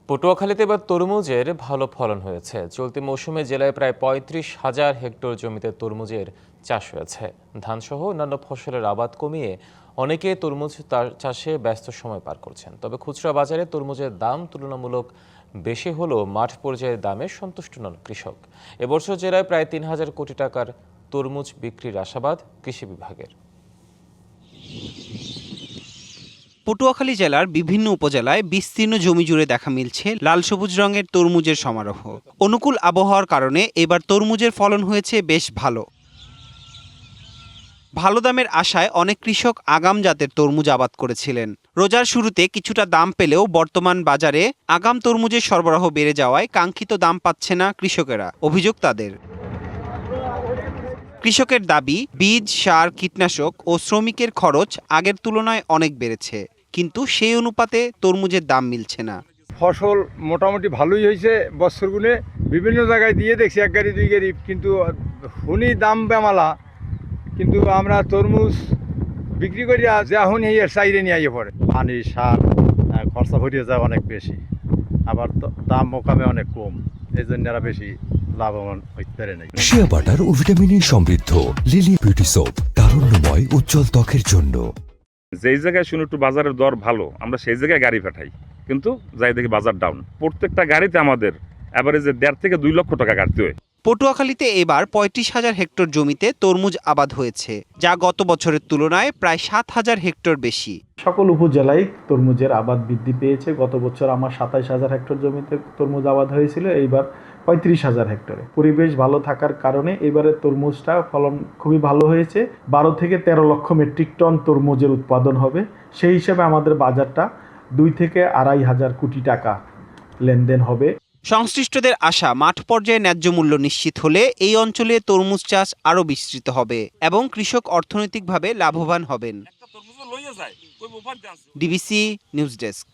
পটুয়াখালীতে এবার তরমুজের ভালো ফলন হয়েছে। চলতি মৌসুমে জেলায় প্রায় ৩৫,০০০ হেক্টর জমিতে তরমুজের চাষ হয়েছে। ধানসহ অন্যান্য ফসলের আবাদ কমিয়ে অনেকে তরমুজ চাষে ব্যস্ত সময় পার করছেন। তবে খুচরা বাজারে তরমুজের দাম তুলনামূলক বেশি হলেও মাঠ পর্যায়ের দামে সন্তুষ্ট নন কৃষক। এবছর জেলায় প্রায় ৩,০০০ কোটি টাকার তরমুজ বিক্রির আশাবাদ কৃষি বিভাগের। পটুয়াখালী জেলার বিভিন্ন উপজেলায় বিস্তীর্ণ জমি জুড়ে দেখা মিলছে লাল সবুজ রঙের তরমুজের সমারোহ। অনুকূল আবহাওয়ার কারণে এবার তরমুজের ফলন হয়েছে বেশ ভালো। ভালো দামের আশায় অনেক কৃষক আগাম জাতের তরমুজ আবাদ করেছিলেন। রোজার শুরুতে কিছুটা দাম পেলেও বর্তমান বাজারে আগাম তরমুজের সরবরাহ বেড়ে যাওয়ায় কাঙ্ক্ষিত দাম পাচ্ছে না কৃষকেরা। অভিযোগ তাদের। কৃষকের দাবি, বীজ, সার, কীটনাশক ও শ্রমিকের খরচ আগের তুলনায় অনেক বেড়েছে, কিন্তু সেই অনুপাতে তরমুজের দাম মিলছে না। ফসল মোটামুটি ভালোই হয়েছে বছরগুলো, বিভিন্ন জায়গায় দিয়ে দেখছি এক গাড়ি দুই গাড়ি, কিন্তু হুনি দাম বেমালা, কিন্তু আমরা তরমুজ বিক্রি করি যা হুনি এর চাইরে নিয়ে আইয়ে পড়ে। পানি, সার খরচা ভরিয়ে যায় অনেক বেশি, আবার দাম মোকামে অনেক কম, এই জন্য এরা বেশি লাভবান হইতে পারে নাই। শিয়া বাটার ও ভিটামিনে সমৃদ্ধ লিলি বিউটি সোপ, তারুণ্যময় উজ্জ্বল ত্বকের জন্য। যেই জায়গায় শুনে একটু বাজারের দর ভালো, আমরা সেই জায়গায় গাড়ি পাঠাই, কিন্তু যাই দেখি বাজার ডাউন। প্রত্যেকটা গাড়িতে আমাদের অ্যাভারেজে ১.৫ থেকে ২ লক্ষ টাকা কাটতে হয়। পটুয়াখালীতে এবার ৩৫,০০০ হেক্টর জমিতে তরমুজ আবাদ হয়েছে, যা গত বছরের তুলনায় প্রায় ৭,০০০ হেক্টর বেশি। সকল উপজেলায় তরমুজের আবাদ বৃদ্ধি পেয়েছে। গত বছর আমার ২৭,০০০ হেক্টর জমিতে তরমুজ আবাদ হয়েছিল, এইবার ৩৫,০০০ হেক্টরে। পরিবেশ ভালো থাকার কারণে এবারে তরমুজটা ফলন খুবই ভালো হয়েছে। ১২ থেকে ১৩ লক্ষ মেট্রিক টন তরমুজের উৎপাদন হবে। সেই হিসাবে আমাদের বাজারটা ২ থেকে ২,৫০০ কোটি টাকা লেনদেন হবে। সংশ্লিষ্টদের আশা, মাঠ পর্যায়ে ন্যায্য মূল্য নিশ্চিত হলে এই অঞ্চলে তরমুজ চাষ আরও বিস্তৃত হবে এবং কৃষক অর্থনৈতিকভাবে লাভবান হবেন। DBC news desk.